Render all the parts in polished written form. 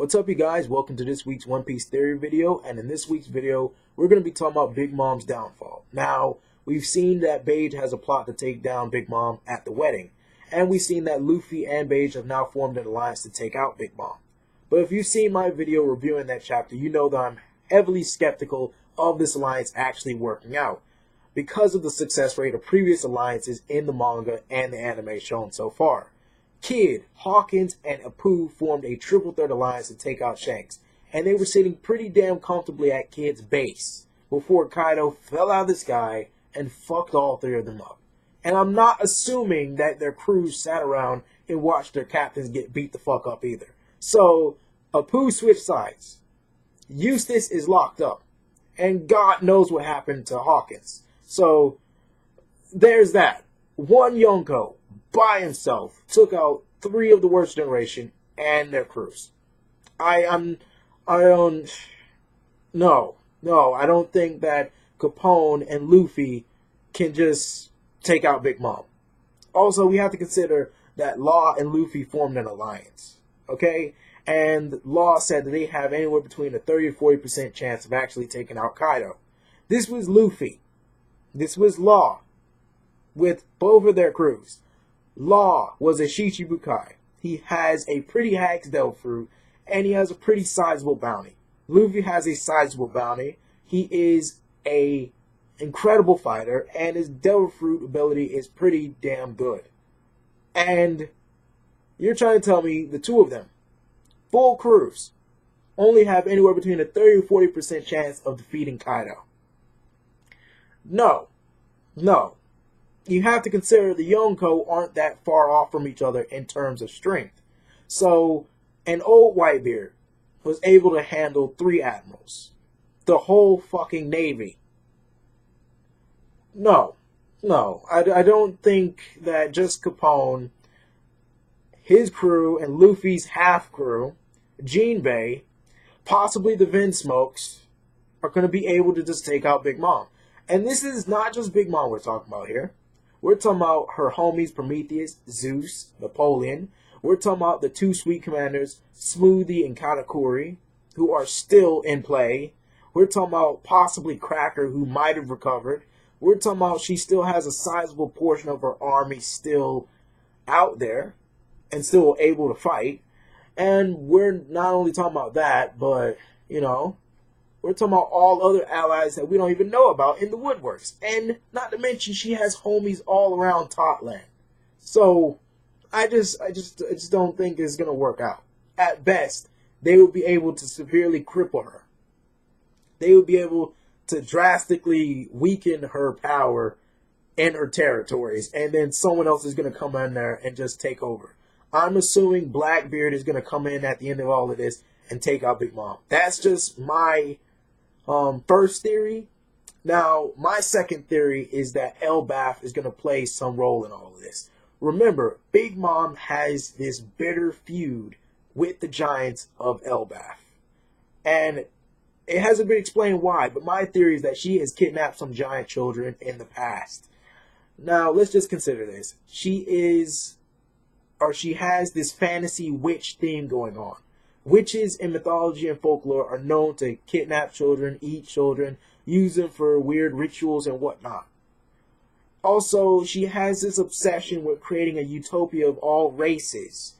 What's up, you guys? Welcome to this week's One Piece Theory video, and in this week's video, we're going to be talking about Big Mom's downfall. Now, we've seen that Bege has a plot to take down Big Mom at the wedding, and we've seen that Luffy and Bege have now formed an alliance to take out Big Mom. But if you've seen my video reviewing that chapter, you know that I'm heavily skeptical of this alliance actually working out, because of the success rate of previous alliances in the manga and the anime shown so far. Kid, Hawkins, and Apoo formed a triple threat alliance to take out Shanks, and they were sitting pretty damn comfortably at Kid's base before Kaido fell out of the sky and fucked all three of them up. And I'm not assuming that their crews sat around and watched their captains get beat the fuck up either. So, Apoo switched sides. Eustace is locked up, and God knows what happened to Hawkins. So, there's that. One Yonko, by himself, took out three of the worst generation and their crews. I don't think that Capone and Luffy can just take out Big Mom. Also, we have to consider that Law and Luffy formed an alliance, okay? And Law said that they have anywhere between a 30 to 40% chance of actually taking out Kaido. This was Luffy. This was Law with both of their crews. Law was a Shichibukai. He has a pretty Hag's Devil Fruit, and he has a pretty sizable bounty. Luffy has a sizable bounty. He is a incredible fighter, and his Devil Fruit ability is pretty damn good. And you're trying to tell me the two of them, full crews, only have anywhere between a 30 to 40% chance of defeating Kaido. No. You have to consider the Yonko aren't that far off from each other in terms of strength. So, an old Whitebeard was able to handle 3 admirals. The whole fucking Navy. No. I don't think that just Capone, his crew, and Luffy's half crew, Jinbei, possibly the Vinsmokes, are going to be able to just take out Big Mom. And this is not just Big Mom we're talking about here. We're talking about her homies Prometheus, Zeus, Napoleon. We're talking about the 2 sweet commanders, Smoothie and Katakuri, who are still in play. We're talking about possibly Cracker, who might have recovered. We're talking about she still has a sizable portion of her army still out there and still able to fight. And we're not only talking about that, but, we're talking about all other allies that we don't even know about in the woodworks. And not to mention, she has homies all around Totland. So, I just don't think it's going to work out. At best, they will be able to severely cripple her. They will be able to drastically weaken her power and her territories. And then someone else is going to come in there and just take over. I'm assuming Blackbeard is going to come in at the end of all of this and take out Big Mom. That's just my first theory. Now, my second theory is that Elbaf is going to play some role in all of this. Remember, Big Mom has this bitter feud with the giants of Elbaf. And it hasn't been explained why, but my theory is that she has kidnapped some giant children in the past. Now, let's just consider this. She has this fantasy witch theme going on. Witches in mythology and folklore are known to kidnap children, eat children, use them for weird rituals and whatnot. Also, she has this obsession with creating a utopia of all races.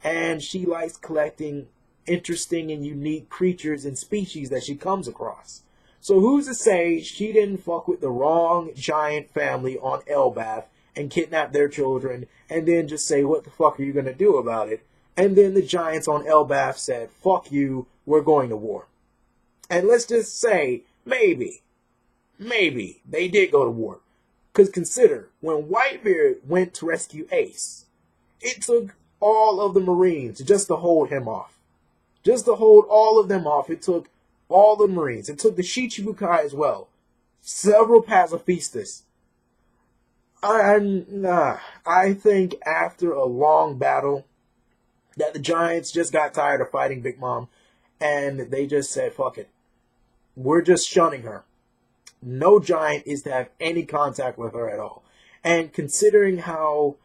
And she likes collecting interesting and unique creatures and species that she comes across. So who's to say she didn't fuck with the wrong giant family on Elbaf and kidnap their children and then just say, what the fuck are you going to do about it? And then the giants on Elbaf said, fuck you, we're going to war. And let's just say, maybe they did go to war. Because consider, when Whitebeard went to rescue Ace, it took all of the Marines just to hold him off. Just to hold all of them off, it took all the Marines. It took the Shichibukai as well. Several pacifistas. I think after a long battle, that the Giants just got tired of fighting Big Mom, and they just said, fuck it. We're just shunning her. No Giant is to have any contact with her at all. And considering how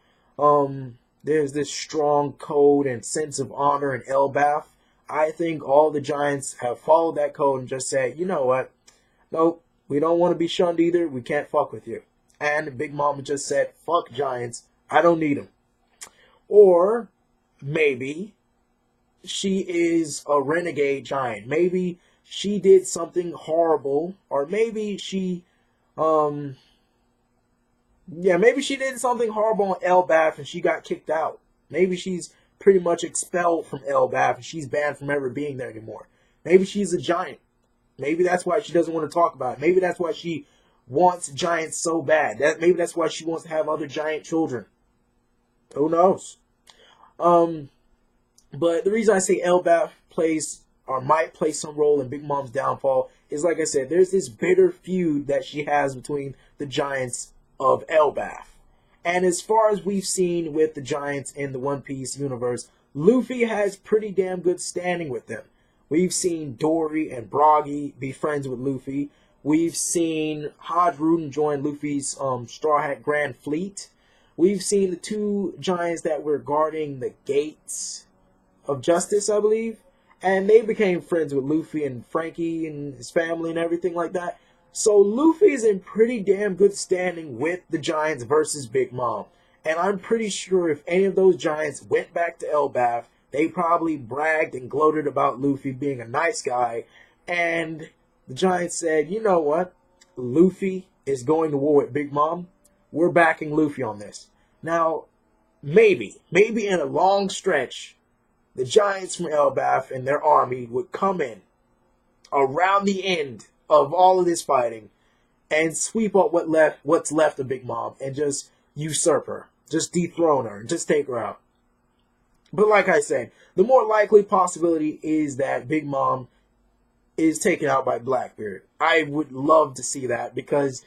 there's this strong code and sense of honor in Elbaf, I think all the Giants have followed that code and just said, you know what? Nope, we don't want to be shunned either. We can't fuck with you. And Big Mama just said, fuck Giants. I don't need them. Or maybe she is a renegade giant. Maybe she did something horrible. Or maybe maybe she did something horrible on Elbaf and she got kicked out. Maybe she's pretty much expelled from Elbaf and she's banned from ever being there anymore. Maybe she's a giant. Maybe that's why she doesn't want to talk about it. Maybe that's why she wants giants so bad. Maybe that's why she wants to have other giant children. Who knows? But the reason I say Elbaf plays or might play some role in Big Mom's downfall is, like I said, there's this bitter feud that she has between the giants of Elbaf. And as far as we've seen with the giants in the One Piece universe, Luffy has pretty damn good standing with them. We've seen Dory and Broggy be friends with Luffy. We've seen Hodge Rudin join Luffy's Straw Hat Grand Fleet. We've seen the two giants that were guarding the gates of justice, I believe. And they became friends with Luffy and Frankie and his family and everything like that. So Luffy's in pretty damn good standing with the giants versus Big Mom. And I'm pretty sure if any of those giants went back to Elbaf, they probably bragged and gloated about Luffy being a nice guy. And the giants said, you know what? Luffy is going to war with Big Mom. We're backing Luffy on this. Now, maybe in a long stretch, the giants from Elbaf and their army would come in around the end of all of this fighting and sweep up what's left of Big Mom and just usurp her, just dethrone her, and just take her out. But like I said, the more likely possibility is that Big Mom is taken out by Blackbeard. I would love to see that because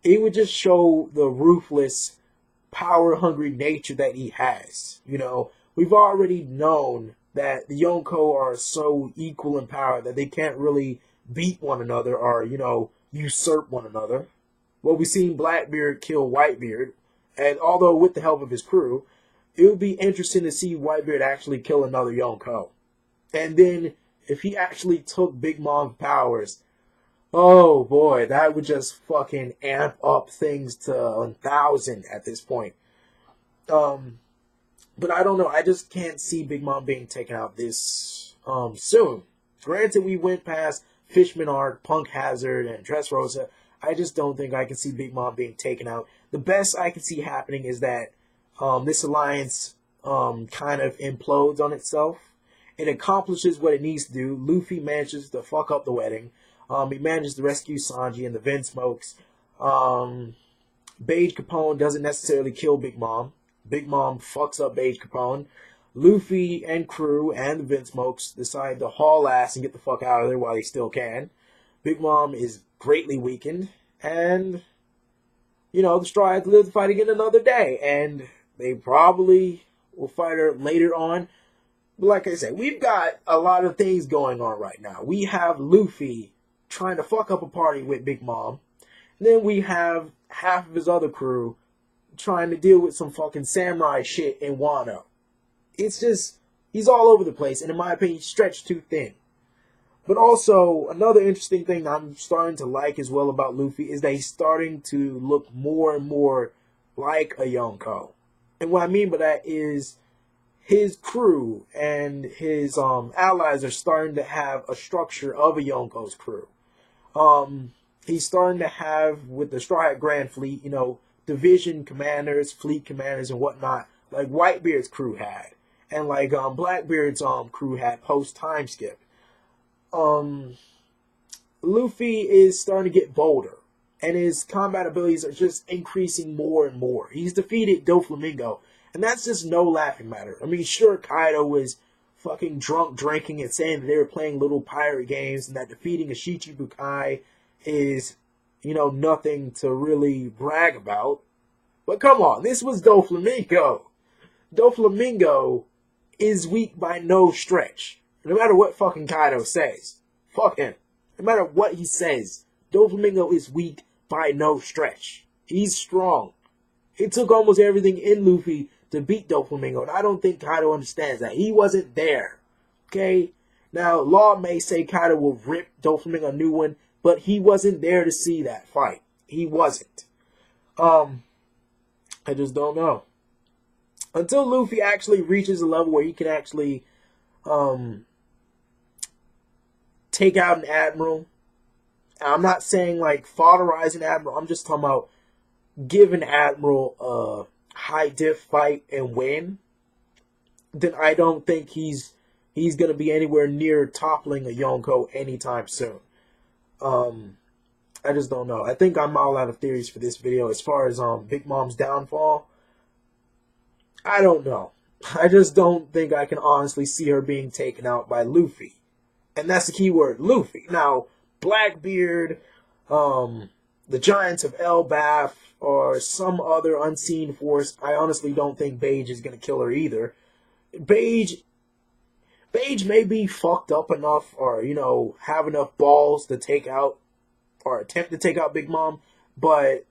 it would just show the ruthless, power-hungry nature that he has. You know, we've already known that the Yonko are so equal in power that they can't really beat one another or, you know, usurp one another. Well, we've seen Blackbeard kill Whitebeard, and although with the help of his crew, it would be interesting to see Whitebeard actually kill another Yonko. And then, if he actually took Big Mom's powers, oh boy, that would just fucking amp up things to 1,000 at this point. But I don't know, I just can't see Big Mom being taken out this soon. Granted, we went past Fishman Arc, Punk Hazard, and Dressrosa. I just don't think I can see Big Mom being taken out. The best I can see happening is that this alliance kind of implodes on itself. It accomplishes what it needs to do. Luffy manages to fuck up the wedding. He manages to rescue Sanji and the Vinsmokes. Beige Capone doesn't necessarily kill Big Mom. Big Mom fucks up Beige Capone. Luffy and crew and the Vinsmokes decide to haul ass and get the fuck out of there while they still can. Big Mom is greatly weakened. And, you know, the Straw Hats live to fight again another day. And they probably will fight her later on. But like I said, we've got a lot of things going on right now. We have Luffy trying to fuck up a party with Big Mom. And then we have half of his other crew trying to deal with some fucking samurai shit in Wano. It's just, he's all over the place, and in my opinion, stretched too thin. But also, another interesting thing I'm starting to like as well about Luffy is that he's starting to look more and more like a Yonko. And what I mean by that is his crew and his allies are starting to have a structure of a Yonko's crew. He's starting to have, with the Straw Hat Grand Fleet, you know, division commanders, fleet commanders, and whatnot, like Whitebeard's crew had. And like Blackbeard's crew had post time skip. Luffy is starting to get bolder, and his combat abilities are just increasing more and more. He's defeated Doflamingo, and that's just no laughing matter. I mean, sure, Kaido was fucking drunk drinking and saying that they were playing little pirate games, and that defeating a Shichibukai is, you know, nothing to really brag about. But come on, this was Doflamingo. Doflamingo is weak by no stretch. No matter what fucking Kaido says. Fuck him. No matter what he says, Doflamingo is weak by no stretch. He's strong. It took almost everything in Luffy to beat Doflamingo, and I don't think Kaido understands that. He wasn't there. Okay? Now, Law may say Kaido will rip Doflamingo a new one, but he wasn't there to see that fight. He wasn't. I just don't know. Until Luffy actually reaches a level where he can actually take out an admiral. I'm not saying like foderize an admiral. I'm just talking about give an admiral a high diff fight and win. Then I don't think he's gonna be anywhere near toppling a Yonko anytime soon. I just don't know. I think I'm all out of theories for this video. As far as Big Mom's downfall, I don't know. I just don't think I can honestly see her being taken out by Luffy. And that's the key word, Luffy. Now, Blackbeard, the Giants of Elbaf, or some other unseen force, I honestly don't think Bege is going to kill her either. Bege may be fucked up enough or, you know, have enough balls to take out or attempt to take out Big Mom, but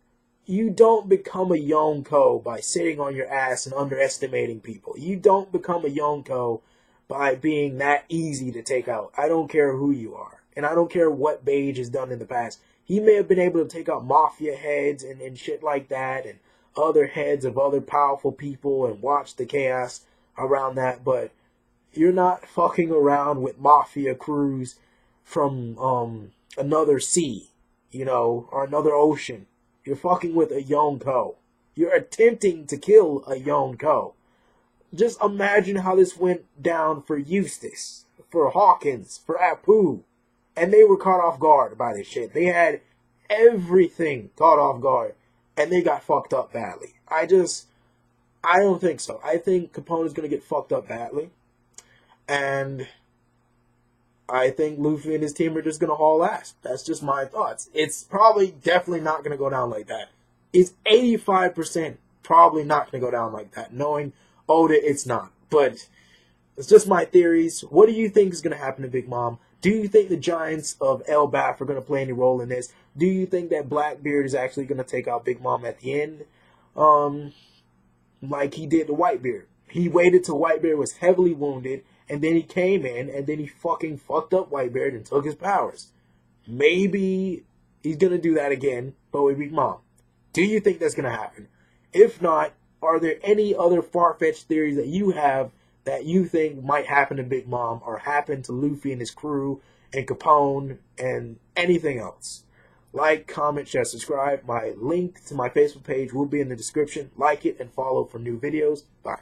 you don't become a Yonko by sitting on your ass and underestimating people. You don't become a Yonko by being that easy to take out. I don't care who you are. And I don't care what Bege has done in the past. He may have been able to take out mafia heads and shit like that and other heads of other powerful people and watch the chaos around that, but you're not fucking around with mafia crews from another sea, you know, or another ocean. You're fucking with a Yonko. You're attempting to kill a Yonko. Just imagine how this went down for Eustace, for Hawkins, for Apu. And they were caught off guard by this shit. They had everything caught off guard. And they got fucked up badly. I don't think so. I think Capone is going to get fucked up badly. And I think Luffy and his team are just going to haul ass. That's just my thoughts. It's probably definitely not going to go down like that. It's 85% probably not going to go down like that. Knowing Oda, it's not. But it's just my theories. What do you think is going to happen to Big Mom? Do you think the Giants of Elbaf are going to play any role in this? Do you think that Blackbeard is actually going to take out Big Mom at the end? Like he did to Whitebeard. He waited till Whitebeard was heavily wounded, and then he came in, and then he fucking fucked up Whitebeard and took his powers. Maybe he's going to do that again, but with Big Mom. Do you think that's going to happen? If not, are there any other far-fetched theories that you have that you think might happen to Big Mom or happen to Luffy and his crew and Capone and anything else? Like, comment, share, subscribe. My link to my Facebook page will be in the description. Like it and follow for new videos. Bye.